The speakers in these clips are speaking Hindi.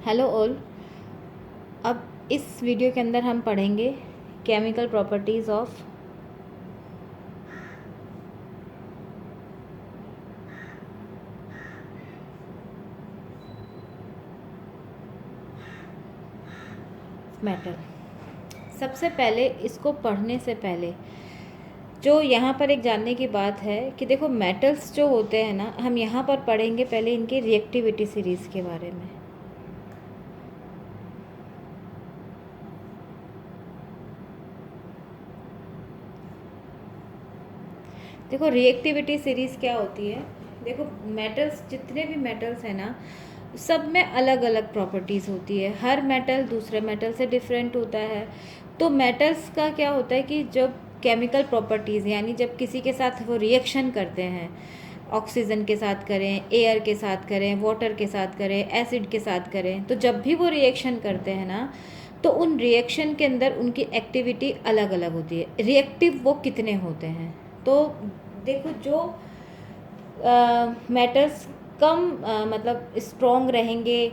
Hello all. अब इस वीडियो के अंदर हम पढ़ेंगे केमिकल प्रॉपर्टीज़ ऑफ मेटल। सबसे पहले इसको पढ़ने से पहले जो यहाँ पर एक जानने की बात है कि देखो मेटल्स जो होते हैं ना, हम यहाँ पर पढ़ेंगे पहले इनके रिएक्टिविटी सीरीज़ के बारे में। देखो रिएक्टिविटी सीरीज़ क्या होती है। देखो मेटल्स, जितने भी मेटल्स हैं ना, सब में अलग अलग प्रॉपर्टीज़ होती है। हर मेटल दूसरे मेटल से डिफरेंट होता है। तो मेटल्स का क्या होता है कि जब केमिकल प्रॉपर्टीज़, यानी जब किसी के साथ वो रिएक्शन करते हैं, ऑक्सीजन के साथ करें, एयर के साथ करें, वाटर के साथ करें, एसिड के साथ करें, तो जब भी वो रिएक्शन करते हैं ना, तो उन रिएक्शन के अंदर उनकी एक्टिविटी अलग अलग होती है। रिएक्टिव वो कितने होते हैं, तो देखो जो मेटल्स कम मतलब स्ट्रॉन्ग रहेंगे,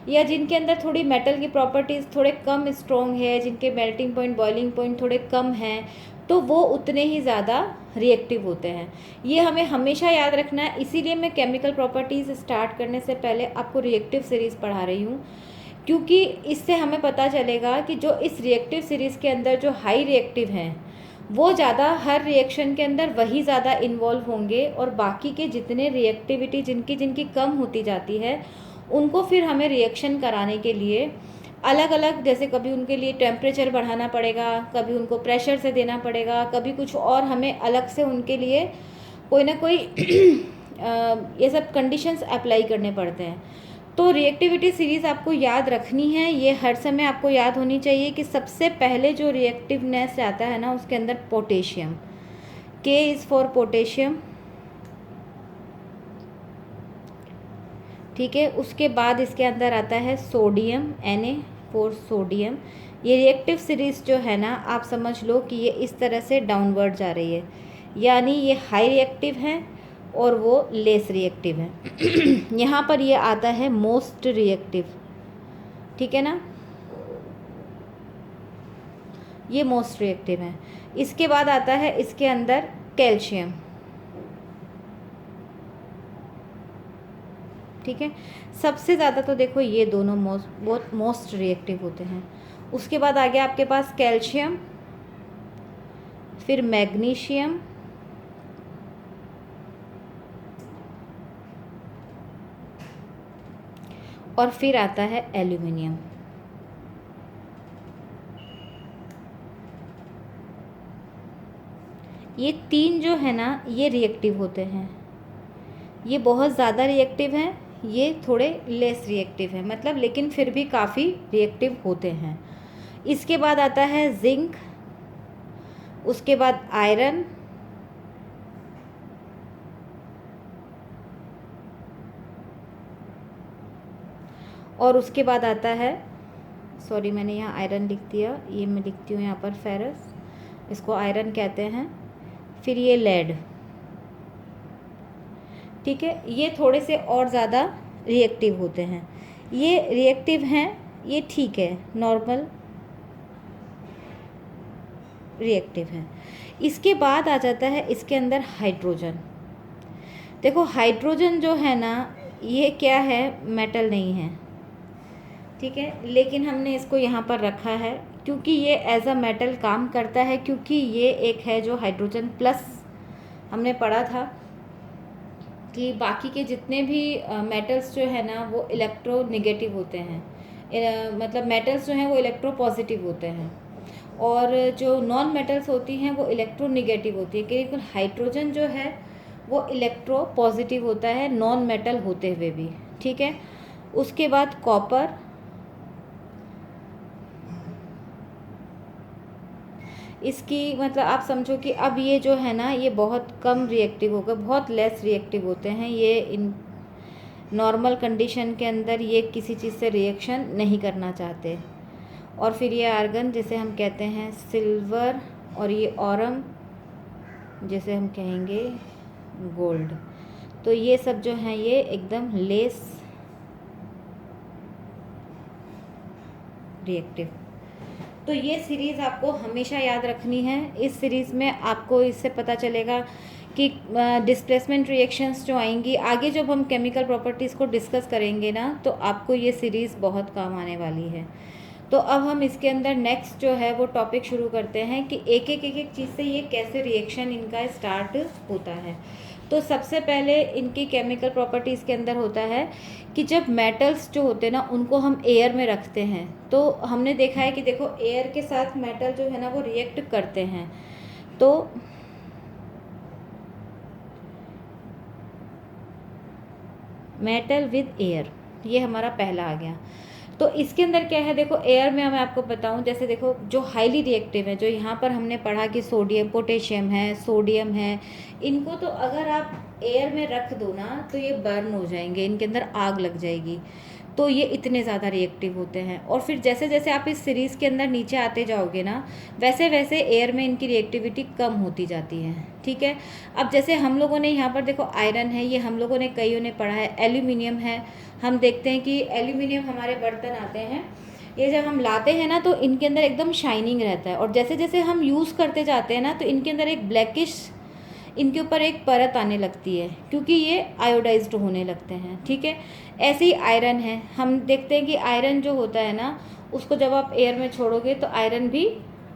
या जिनके अंदर थोड़ी मेटल की प्रॉपर्टीज़ थोड़े कम स्ट्रॉन्ग है, जिनके मेल्टिंग पॉइंट, बॉइलिंग पॉइंट थोड़े कम हैं, तो वो उतने ही ज़्यादा रिएक्टिव होते हैं। ये हमें हमेशा याद रखना है। इसीलिए मैं केमिकल प्रॉपर्टीज़ स्टार्ट करने से पहले आपको रिएक्टिव सीरीज़ पढ़ा रही हूँ, क्योंकि इससे हमें पता चलेगा कि जो इस रिएक्टिव सीरीज़ के अंदर जो हाई रिएक्टिव हैं वो ज़्यादा हर रिएक्शन के अंदर वही ज़्यादा इन्वॉल्व होंगे, और बाकी के जितने रिएक्टिविटी जिनकी जिनकी कम होती जाती है उनको फिर हमें रिएक्शन कराने के लिए अलग अलग, जैसे कभी उनके लिए टेम्परेचर बढ़ाना पड़ेगा, कभी उनको प्रेशर से देना पड़ेगा, कभी कुछ और हमें अलग से उनके लिए कोई ना कोई ये सब कंडीशंस अप्लाई करने पड़ते हैं। तो रिएक्टिविटी सीरीज़ आपको याद रखनी है, ये हर समय आपको याद होनी चाहिए कि सबसे पहले जो रिएक्टिवनेस आता है ना, उसके अंदर पोटेशियम, के इज़ फॉर पोटेशियम, ठीक है। उसके बाद इसके अंदर आता है सोडियम, Na फॉर सोडियम। ये रिएक्टिव सीरीज़ जो है ना, आप समझ लो कि ये इस तरह से डाउनवर्ड जा रही है, यानी ये हाई रिएक्टिव है और वो लेस रिएक्टिव है। यहाँ पर ये आता है मोस्ट रिएक्टिव, ठीक है ना, ये मोस्ट रिएक्टिव है। इसके बाद आता है इसके अंदर कैल्शियम, ठीक है। सबसे ज़्यादा तो देखो ये दोनों मोस्ट रिएक्टिव होते हैं। उसके बाद आ गया आपके पास कैल्शियम, फिर मैग्नीशियम, और फिर आता है एल्यूमिनियम। ये तीन जो है ना, ये रिएक्टिव होते हैं। ये बहुत ज़्यादा रिएक्टिव हैं, ये थोड़े लेस रिएक्टिव हैं, मतलब लेकिन फिर भी काफ़ी रिएक्टिव होते हैं। इसके बाद आता है जिंक, उसके बाद आयरन, और उसके बाद आता है, सॉरी मैंने यहाँ आयरन लिख दिया, ये मैं लिखती हूँ यहाँ पर फेरस, इसको आयरन कहते हैं। फिर ये लेड, ठीक है। ये थोड़े से और ज़्यादा रिएक्टिव होते हैं। ये रिएक्टिव हैं, ये ठीक है, नॉर्मल रिएक्टिव हैं। इसके बाद आ जाता है इसके अंदर हाइड्रोजन। देखो हाइड्रोजन जो है ना, ये क्या है, मेटल नहीं है, ठीक है, लेकिन हमने इसको यहाँ पर रखा है क्योंकि ये एज अ मेटल काम करता है, क्योंकि ये एक है जो हाइड्रोजन प्लस, हमने पढ़ा था कि बाकी के जितने भी मेटल्स जो है ना वो इलेक्ट्रोनेगेटिव होते हैं, मतलब मेटल्स जो हैं वो इलेक्ट्रो पॉजिटिव होते हैं, और जो नॉन मेटल्स होती हैं वो इलेक्ट्रोनेगेटिव होती है। केवल हाइड्रोजन जो है वो इलेक्ट्रो पॉजिटिव होता है, नॉन मेटल होते हुए भी, ठीक है। उसके बाद कॉपर, इसकी मतलब आप समझो कि अब ये जो है ना, ये बहुत कम रिएक्टिव होगा, बहुत लेस रिएक्टिव होते हैं। ये इन नॉर्मल कंडीशन के अंदर ये किसी चीज़ से रिएक्शन नहीं करना चाहते। और फिर ये आर्गन, जिसे हम कहते हैं सिल्वर, और ये ऑरम, जिसे हम कहेंगे गोल्ड। तो ये सब जो हैं ये एकदम लेस रिएक्टिव। तो ये सीरीज़ आपको हमेशा याद रखनी है। इस सीरीज़ में आपको इससे पता चलेगा कि डिस्प्लेसमेंट रिएक्शंस जो आएंगी आगे, जब हम केमिकल प्रॉपर्टीज़ को डिस्कस करेंगे ना, तो आपको ये सीरीज़ बहुत काम आने वाली है। तो अब हम इसके अंदर नेक्स्ट जो है वो टॉपिक शुरू करते हैं कि एक एक चीज़ से ये कैसे रिएक्शन इनका स्टार्ट होता है। तो सबसे पहले इनकी केमिकल प्रॉपर्टीज़ के अंदर होता है कि जब मेटल्स जो होते हैं ना उनको हम एयर में रखते हैं, तो हमने देखा है कि देखो एयर के साथ मेटल जो है ना वो रिएक्ट करते हैं। तो मेटल विद एयर, ये हमारा पहला आ गया। तो इसके अंदर क्या है, देखो एयर में मैं आपको बताऊं, जैसे देखो जो हाईली रिएक्टिव है, जो यहाँ पर हमने पढ़ा कि सोडियम, पोटेशियम है, सोडियम है, इनको तो अगर आप एयर में रख दो ना तो ये बर्न हो जाएंगे, इनके अंदर आग लग जाएगी। तो ये इतने ज़्यादा रिएक्टिव होते हैं। और फिर जैसे जैसे आप इस सीरीज़ के अंदर नीचे आते जाओगे ना, वैसे वैसे एयर में इनकी रिएक्टिविटी कम होती जाती है। ठीक है। अब जैसे हम लोगों ने यहाँ पर देखो आयरन है, ये हम लोगों ने कईयों ने पढ़ा है। एल्यूमिनियम है, हम देखते हैं कि एल्यूमिनियम हमारे बर्तन आते हैं, ये जब हम लाते हैं ना तो इनके अंदर एकदम शाइनिंग रहता है। और जैसे जैसे हम यूज़ करते जाते हैं ना तो इनके अंदर एक ब्लैकिश, इनके ऊपर एक परत आने लगती है, क्योंकि ये आयोडाइज्ड होने लगते हैं। ठीक है। ऐसे ही आयरन है, हम देखते हैं कि आयरन जो होता है ना, उसको जब आप एयर में छोड़ोगे तो आयरन भी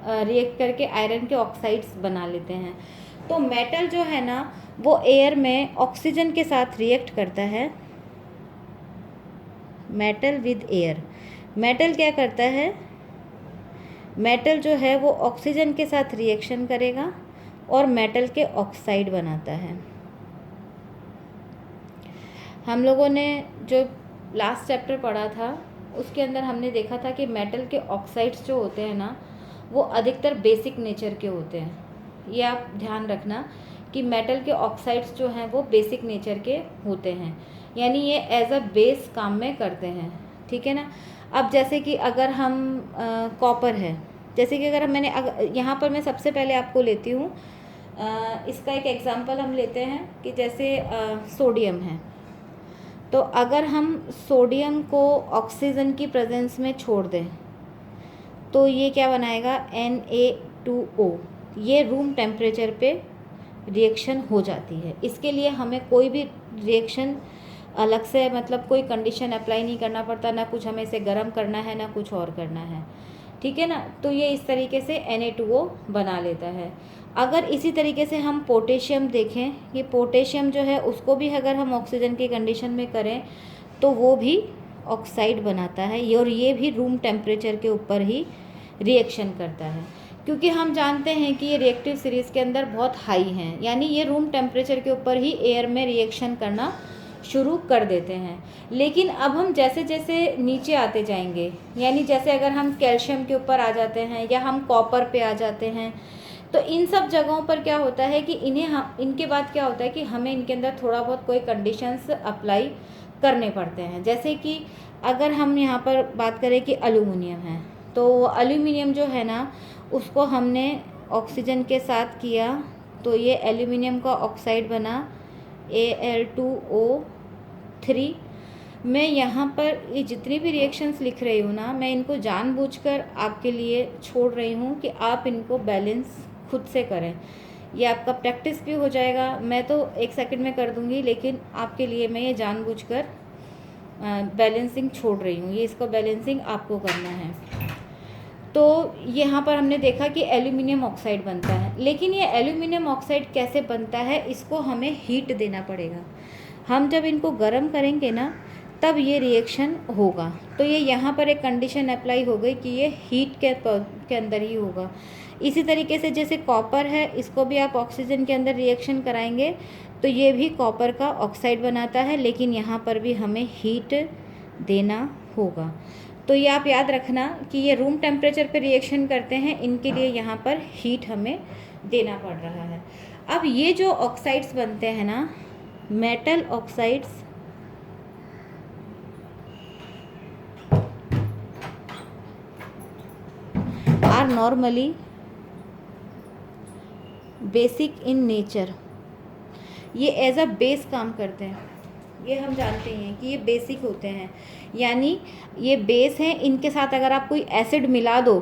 रिएक्ट करके आयरन के ऑक्साइड्स बना लेते हैं। तो मेटल जो है ना वो एयर में ऑक्सीजन के साथ रिएक्ट करता है। मेटल विद एयर, मेटल क्या करता है, मेटल जो है वो ऑक्सीजन के साथ रिएक्शन करेगा और मेटल के ऑक्साइड बनाता है। हम लोगों ने जो लास्ट चैप्टर पढ़ा था उसके अंदर हमने देखा था कि मेटल के ऑक्साइड्स जो होते हैं ना वो अधिकतर बेसिक नेचर के होते हैं। ये आप ध्यान रखना कि मेटल के ऑक्साइड्स जो हैं वो बेसिक नेचर के होते हैं, यानी ये एज अ बेस काम में करते हैं। ठीक है ना। अब जैसे कि अगर हम कॉपर है, जैसे कि अगर मैंने यहाँ पर मैं सबसे पहले आपको लेती हूँ इसका एक एग्जांपल हम लेते हैं कि जैसे सोडियम है। तो अगर हम सोडियम को ऑक्सीजन की प्रेजेंस में छोड़ दें तो ये क्या बनाएगा, Na2O। ये रूम टेम्परेचर पे रिएक्शन हो जाती है। इसके लिए हमें कोई भी रिएक्शन अलग से मतलब कोई कंडीशन अप्लाई नहीं करना पड़ता, ना कुछ हमें इसे गर्म करना है ना कुछ और करना है। ठीक है ना। तो ये इस तरीके से Na2O बना लेता है। अगर इसी तरीके से हम पोटेशियम देखें, ये पोटेशियम जो है उसको भी अगर हम ऑक्सीजन की कंडीशन में करें तो वो भी ऑक्साइड बनाता है, और ये भी रूम टेम्परेचर के ऊपर ही रिएक्शन करता है, क्योंकि हम जानते हैं कि ये रिएक्टिव सीरीज़ के अंदर बहुत हाई हैं, यानी ये रूम टेम्परेचर के ऊपर ही एयर में रिएक्शन करना शुरू कर देते हैं। लेकिन अब हम जैसे जैसे नीचे आते जाएंगे, यानी जैसे अगर हम कैल्शियम के ऊपर आ जाते हैं या हम कॉपर पे आ जाते हैं, तो इन सब जगहों पर क्या होता है कि इनके बाद क्या होता है कि हमें इनके अंदर थोड़ा बहुत कोई कंडीशंस अप्लाई करने पड़ते हैं। जैसे कि अगर हम यहाँ पर बात करें कि एल्यूमिनियम है, तो एल्यूमिनियम जो है ना उसको हमने ऑक्सीजन के साथ किया तो ये एल्यूमिनियम का ऑक्साइड बना Al2O3। मैं यहाँ पर ये जितनी भी रिएक्शंस लिख रही हूँ ना, मैं इनको जानबूझकर आपके लिए छोड़ रही हूँ कि आप इनको बैलेंस खुद से करें। ये आपका प्रैक्टिस भी हो जाएगा, मैं तो 1 सेकंड में कर दूँगी, लेकिन आपके लिए मैं ये जानबूझकर बैलेंसिंग छोड़ रही हूँ। ये इसको बैलेंसिंग आपको करना है। तो यहाँ पर हमने देखा कि एल्यूमिनियम ऑक्साइड बनता है, लेकिन ये एल्यूमिनियम ऑक्साइड कैसे बनता है, इसको हमें हीट देना पड़ेगा। हम जब इनको गर्म करेंगे ना तब ये रिएक्शन होगा। तो ये यहाँ पर एक कंडीशन अप्लाई हो गई कि ये हीट के अंदर ही होगा। इसी तरीके से जैसे कॉपर है, इसको भी आप ऑक्सीजन के अंदर रिएक्शन कराएंगे तो ये भी कॉपर का ऑक्साइड बनाता है, लेकिन यहाँ पर भी हमें हीट देना होगा। तो ये आप याद रखना कि ये रूम टेम्परेचर पे रिएक्शन करते हैं, इनके लिए यहाँ पर हीट हमें देना पड़ रहा है। अब ये जो ऑक्साइड्स बनते हैं ना, metal oxides are normally basic in nature. ये एज अ बेस काम करते हैं, ये हम जानते हैं कि ये बेसिक होते हैं, यानी ये बेस हैं, इनके साथ अगर आप कोई एसिड मिला दो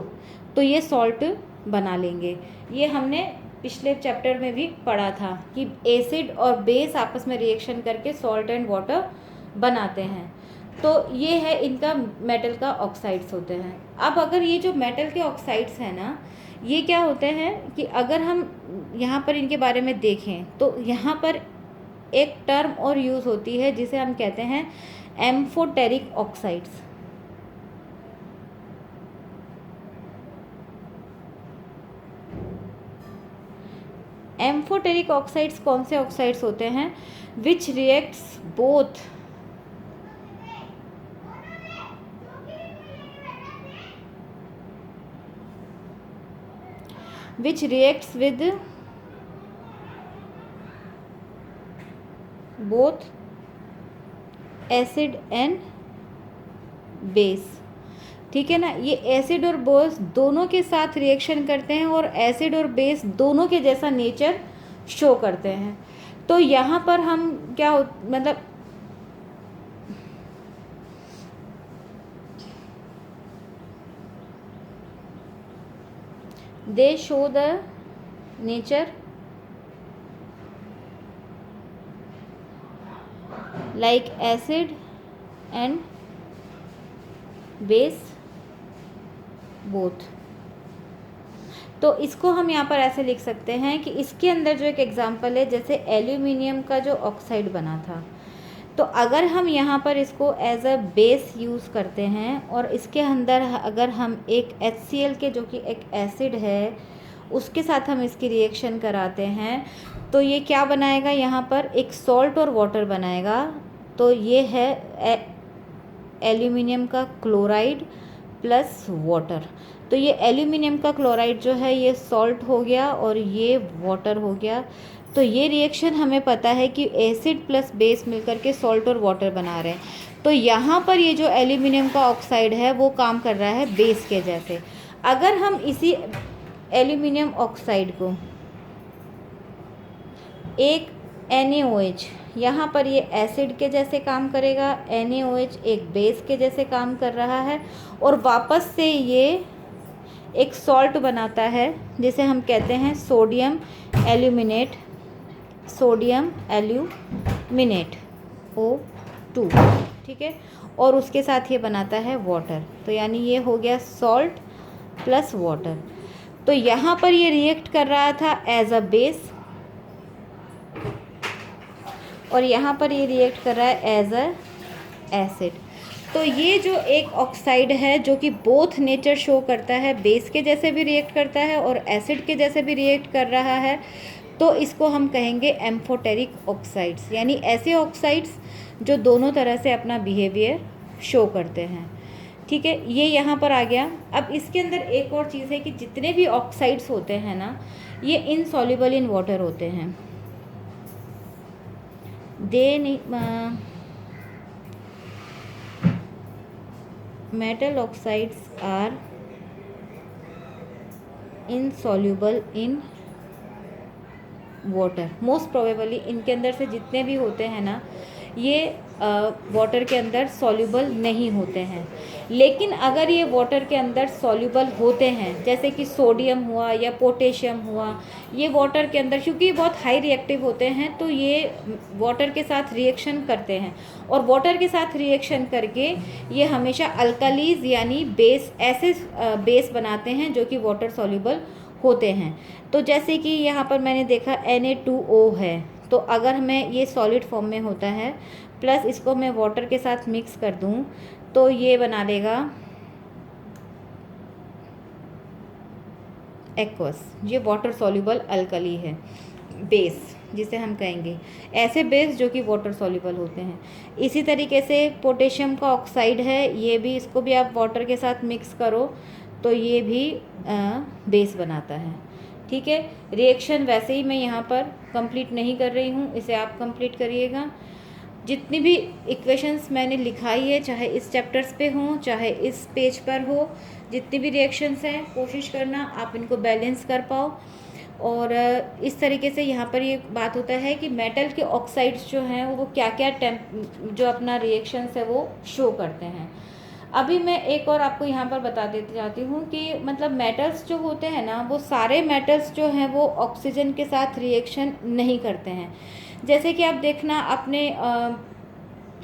तो ये सॉल्ट बना लेंगे। ये हमने पिछले चैप्टर में भी पढ़ा था कि एसिड और बेस आपस में रिएक्शन करके सॉल्ट एंड वाटर बनाते हैं। तो ये है इनका मेटल का ऑक्साइड्स होते हैं। अब अगर ये जो मेटल के ऑक्साइड्स हैं ना, ये क्या होते हैं कि अगर हम यहाँ पर इनके बारे में देखें तो यहाँ पर एक टर्म और यूज़ होती है जिसे हम कहते हैं एम्फोटेरिक ऑक्साइड्स। एम्फोटेरिक ऑक्साइड्स कौन से ऑक्साइड्स होते हैं? विच reacts both which reacts with both acid and base। ठीक है ना, ये एसिड और बेस दोनों के साथ रिएक्शन करते हैं और एसिड और बेस दोनों के जैसा नेचर शो करते हैं। तो यहाँ पर हम क्या मतलब they show the nature like acid and base both। तो इसको हम यहाँ पर ऐसे लिख सकते हैं कि इसके अंदर जो एक एग्जांपल है, जैसे एल्यूमिनियम का जो ऑक्साइड बना था, तो अगर हम यहाँ पर इसको एज अ बेस यूज़ करते हैं और इसके अंदर अगर हम एक HCl के, जो कि एक एसिड है, उसके साथ हम इसकी रिएक्शन कराते हैं तो ये क्या बनाएगा? यहाँ पर एक सॉल्ट और वाटर बनाएगा। तो ये है एल्यूमिनियम का क्लोराइड प्लस वाटर। तो ये एल्यूमिनियम का क्लोराइड जो है ये सॉल्ट हो गया और ये वाटर हो गया। तो ये रिएक्शन हमें पता है कि एसिड प्लस बेस मिलकर के सॉल्ट और वाटर बना रहे हैं। तो यहाँ पर ये जो एल्यूमिनियम का ऑक्साइड है वो काम कर रहा है बेस के जैसे। अगर हम इसी एल्यूमिनियम ऑक्साइड को एक NaOH, यहाँ पर ये एसिड के जैसे काम करेगा, NaOH एक बेस के जैसे काम कर रहा है और वापस से ये एक सॉल्ट बनाता है जिसे हम कहते हैं sodium aluminate, sodium aluminate O2। ठीक है, और उसके साथ ये बनाता है वाटर। तो यानी ये हो गया सॉल्ट प्लस वाटर। तो यहाँ पर ये रिएक्ट कर रहा था एज अ बेस और यहाँ पर ये रिएक्ट कर रहा है एज अ एसिड। तो ये जो एक ऑक्साइड है जो कि बोथ नेचर शो करता है, बेस के जैसे भी रिएक्ट करता है और एसिड के जैसे भी रिएक्ट कर रहा है, तो इसको हम कहेंगे एम्फोटेरिक ऑक्साइड्स, यानी ऐसे ऑक्साइड्स जो दोनों तरह से अपना बिहेवियर शो करते हैं। ठीक है, ये यहाँ पर आ गया। अब इसके अंदर एक और चीज़ है कि जितने भी ऑक्साइड्स होते हैं ना, ये इनसॉल्युबल इन वाटर होते हैं। Metal oxides are insoluble in water. Most probably इनके अंदर से जितने भी होते हैं ना, ये वाटर के अंदर सॉल्युबल नहीं होते हैं। लेकिन अगर ये वाटर के अंदर सॉल्युबल होते हैं, जैसे कि सोडियम हुआ या पोटेशियम हुआ, ये वाटर के अंदर, क्योंकि ये बहुत हाई रिएक्टिव होते हैं, तो ये वाटर के साथ रिएक्शन करते हैं और वाटर के साथ रिएक्शन करके ये हमेशा अल्कालीज यानी बेस, ऐसे बेस बनाते हैं जो कि वाटर सॉल्युबल होते हैं। तो जैसे कि यहाँ पर मैंने देखा Na2O है, तो अगर मैं ये सॉलिड फॉर्म में होता है प्लस इसको मैं वाटर के साथ मिक्स कर दूँ तो ये बना लेगा एक्वस। ये वाटर सॉल्युबल अल्कली है, बेस जिसे हम कहेंगे, ऐसे बेस जो कि वाटर सॉल्युबल होते हैं। इसी तरीके से पोटेशियम का ऑक्साइड है, ये भी, इसको भी आप वाटर के साथ मिक्स करो तो ये भी बेस बनाता है। ठीक है, रिएक्शन वैसे ही मैं यहाँ पर कंप्लीट नहीं कर रही हूँ, इसे आप कंप्लीट करिएगा। जितनी भी इक्वेशंस मैंने लिखाई है, चाहे इस चैप्टर्स पे हों चाहे इस पेज पर हो, जितनी भी रिएक्शंस हैं, कोशिश करना आप इनको बैलेंस कर पाओ। और इस तरीके से यहाँ पर ये बात होता है कि मेटल के ऑक्साइड्स जो हैं वो क्या क्या जो अपना रिएक्शंस है वो शो करते हैं। अभी मैं एक और आपको यहाँ पर बता देती जाती हूँ कि मतलब मेटल्स जो होते हैं ना, वो सारे मेटल्स जो हैं वो ऑक्सीजन के साथ रिएक्शन नहीं करते हैं। जैसे कि आप देखना अपने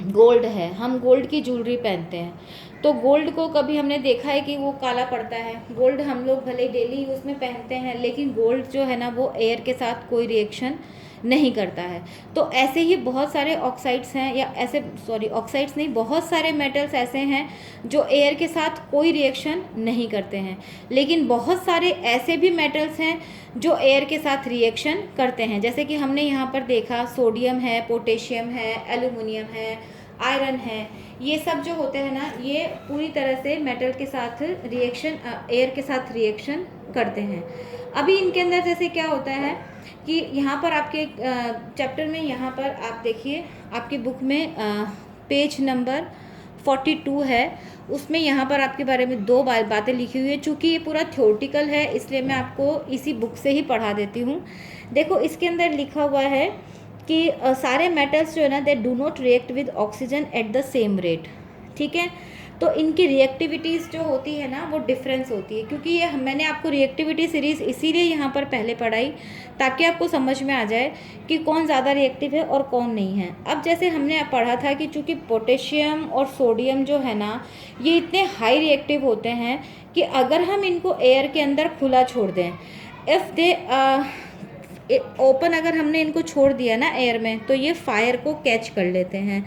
गोल्ड है, हम गोल्ड की ज्वेलरी पहनते हैं, तो गोल्ड को कभी हमने देखा है कि वो काला पड़ता है? गोल्ड हम लोग भले डेली यूज़ में पहनते हैं, लेकिन गोल्ड जो है ना वो एयर के साथ कोई रिएक्शन नहीं करता है। तो ऐसे ही बहुत सारे ऑक्साइड्स हैं, या ऐसे सॉरी ऑक्साइड्स नहीं, बहुत सारे मेटल्स ऐसे हैं जो एयर के साथ कोई रिएक्शन नहीं करते हैं, लेकिन बहुत सारे ऐसे भी मेटल्स हैं जो एयर के साथ रिएक्शन करते हैं। जैसे कि हमने यहाँ पर देखा सोडियम है, पोटेशियम है, एल्यूमिनियम है, आयरन है, ये सब जो होते हैं ना ये पूरी तरह से मेटल के साथ रिएक्शन, एयर के साथ रिएक्शन करते हैं। अभी इनके अंदर जैसे क्या होता है कि यहाँ पर आपके चैप्टर में, यहाँ पर आप देखिए आपकी बुक में पेज नंबर 42 है, उसमें यहाँ पर आपके बारे में दो बातें लिखी हुई है। चूँकि ये पूरा थ्योरेटिकल है इसलिए मैं आपको इसी बुक से ही पढ़ा देती हूँ। देखो इसके अंदर लिखा हुआ है कि सारे मेटल्स जो है ना they do not react with oxygen at the same rate. ठीक है, तो इनकी रिएक्टिविटीज़ जो होती है ना वो डिफरेंस होती है, क्योंकि ये मैंने आपको रिएक्टिविटी सीरीज़ इसीलिए यहाँ पर पहले पढ़ाई ताकि आपको समझ में आ जाए कि कौन ज़्यादा रिएक्टिव है और कौन नहीं है। अब जैसे हमने पढ़ा था कि चूँकि पोटेशियम और सोडियम जो है ना ये इतने हाई रिएक्टिव होते हैं कि अगर हम इनको एयर के अंदर खुला छोड़ दें, इफ़ दे ओपन अगर हमने इनको छोड़ दिया ना एयर में, तो ये फायर को कैच कर लेते हैं।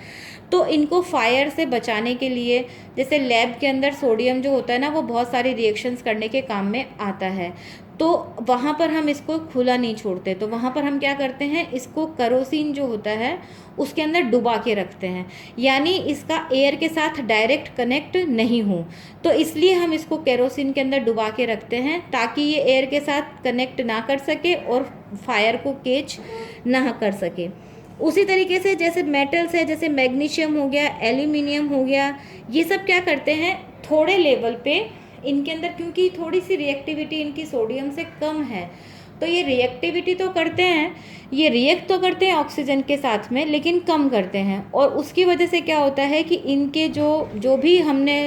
तो इनको फायर से बचाने के लिए, जैसे लैब के अंदर सोडियम जो होता है ना वो बहुत सारी रिएक्शंस करने के काम में आता है, तो वहाँ पर हम इसको खुला नहीं छोड़ते, तो वहाँ पर हम क्या करते हैं, इसको केरोसिन जो होता है उसके अंदर डुबा के रखते हैं, यानी इसका एयर के साथ डायरेक्ट कनेक्ट नहीं हो। तो इसलिए हम इसको केरोसिन के अंदर डुबा के रखते हैं ताकि ये एयर के साथ कनेक्ट ना कर सके और फायर को कैच ना कर सके। उसी तरीके से जैसे मेटल्स है, जैसे मैग्नीशियम हो गया, एल्यूमिनियम हो गया, ये सब क्या करते हैं थोड़े लेवल पे इनके अंदर, क्योंकि थोड़ी सी रिएक्टिविटी इनकी सोडियम से कम है, तो ये रिएक्टिविटी तो करते हैं, ये रिएक्ट तो करते हैं ऑक्सीजन के साथ में, लेकिन कम करते हैं। और उसकी वजह से क्या होता है कि इनके जो भी हमने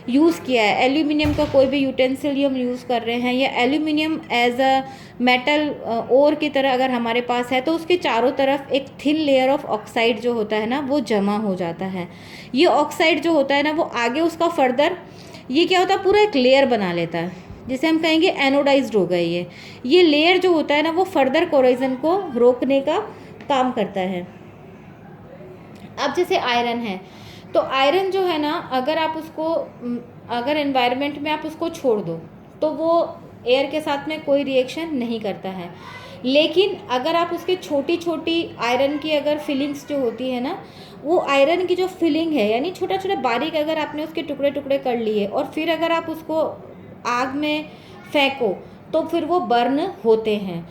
यूज़ किया है, एल्यूमिनियम का कोई भी यूटेंसिल हम यूज़ कर रहे हैं, या एल्यूमिनियम एज अ मेटल ओर की तरह अगर हमारे पास है, तो उसके चारों तरफ एक थिन लेयर ऑफ ऑक्साइड जो होता है ना वो जमा हो जाता है। ये ऑक्साइड जो होता है ना वो आगे उसका फर्दर ये क्या होता है पूरा एक लेयर बना लेता है, जिसे हम कहेंगे एनोडाइज्ड हो गई है। ये लेयर जो होता है ना वो फर्दर कोरोजन को रोकने का काम करता है। अब जैसे आयरन है, तो आयरन जो है ना अगर आप उसको अगर एनवायरनमेंट में आप उसको छोड़ दो तो वो एयर के साथ में कोई रिएक्शन नहीं करता है, लेकिन अगर आप उसके छोटी छोटी आयरन की अगर फिलिंग्स जो होती है ना, वो आयरन की जो फिलिंग है यानी छोटा छोटा बारीक अगर आपने उसके टुकड़े टुकड़े कर लिए और फिर अगर आप उसको आग में फेंको तो फिर वो बर्न होते हैं।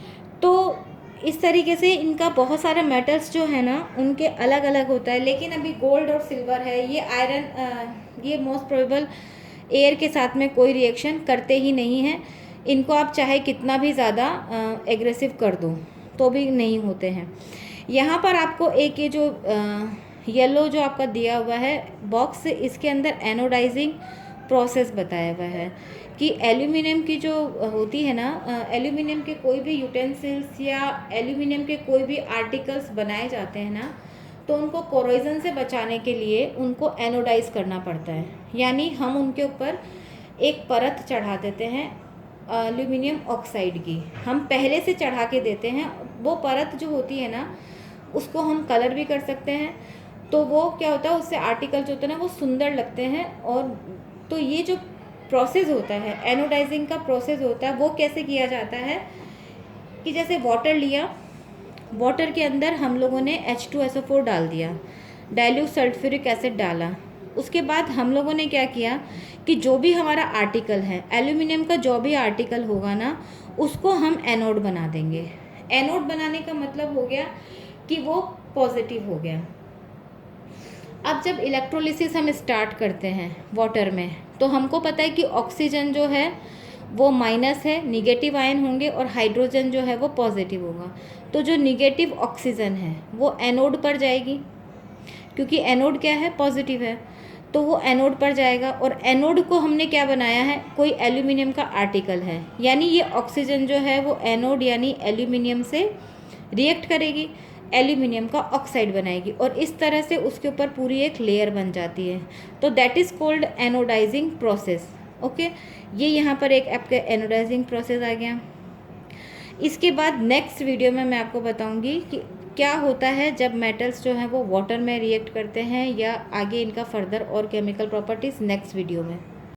तो इस तरीके से इनका बहुत सारे मेटल्स जो है ना उनके अलग अलग होता है। लेकिन अभी गोल्ड और सिल्वर है, ये आयरन ये मोस्ट प्रोबेबल एयर के साथ में कोई रिएक्शन करते ही नहीं हैं। इनको आप चाहे कितना भी ज़्यादा एग्रेसिव कर दो तो भी नहीं होते हैं। यहाँ पर आपको एक ये जो येलो जो आपका दिया हुआ है बॉक्स, इसके अंदर एनोडाइजिंग प्रोसेस बताया हुआ है कि एल्यूमिनियम की जो होती है ना, एल्यूमिनियम के कोई भी यूटेंसिल्स या एल्यूमिनियम के कोई भी आर्टिकल्स बनाए जाते हैं ना, तो उनको कोरोजन से बचाने के लिए उनको एनोडाइज करना पड़ता है, यानी हम उनके ऊपर एक परत चढ़ा देते हैं एल्यूमिनियम ऑक्साइड की, हम पहले से चढ़ा के देते हैं। वो परत जो होती है ना उसको हम कलर भी कर सकते हैं, तो वो क्या होता है उससे आर्टिकल जो होते हैं ना वो सुंदर लगते हैं। और तो ये जो प्रोसेस होता है एनोडाइजिंग का प्रोसेस होता है वो कैसे किया जाता है कि जैसे वाटर लिया, वाटर के अंदर हम लोगों ने H2SO4 डाल दिया, डाइल्यूट सल्फ्यूरिक एसिड डाला, उसके बाद हम लोगों ने क्या किया कि जो भी हमारा आर्टिकल है एल्यूमिनियम का जो भी आर्टिकल होगा ना उसको हम एनोड बना देंगे। एनोड बनाने का मतलब हो गया कि वो पॉजिटिव हो गया। अब जब इलेक्ट्रोलिसिस हम स्टार्ट करते हैं वाटर में, तो हमको पता है कि ऑक्सीजन जो है वो माइनस है, निगेटिव आयन होंगे, और हाइड्रोजन जो है वो पॉजिटिव होगा। तो जो निगेटिव ऑक्सीजन है वो एनोड पर जाएगी, क्योंकि एनोड क्या है, पॉजिटिव है, तो वो एनोड पर जाएगा। और एनोड को हमने क्या बनाया है, कोई एल्यूमिनियम का आर्टिकल है, यानी ये ऑक्सीजन जो है वो एनोड यानी एल्यूमिनियम से रिएक्ट करेगी, एल्यूमिनियम का ऑक्साइड बनाएगी, और इस तरह से उसके ऊपर पूरी एक लेयर बन जाती है। तो that is called anodizing process. Okay, ये यहाँ पर एक आपका एनोडाइजिंग प्रोसेस आ गया। इसके बाद नेक्स्ट वीडियो में मैं आपको बताऊंगी कि क्या होता है जब मेटल्स जो हैं वो वाटर में रिएक्ट करते हैं, या आगे इनका फर्दर और केमिकल प्रॉपर्टीज़ नेक्स्ट वीडियो में।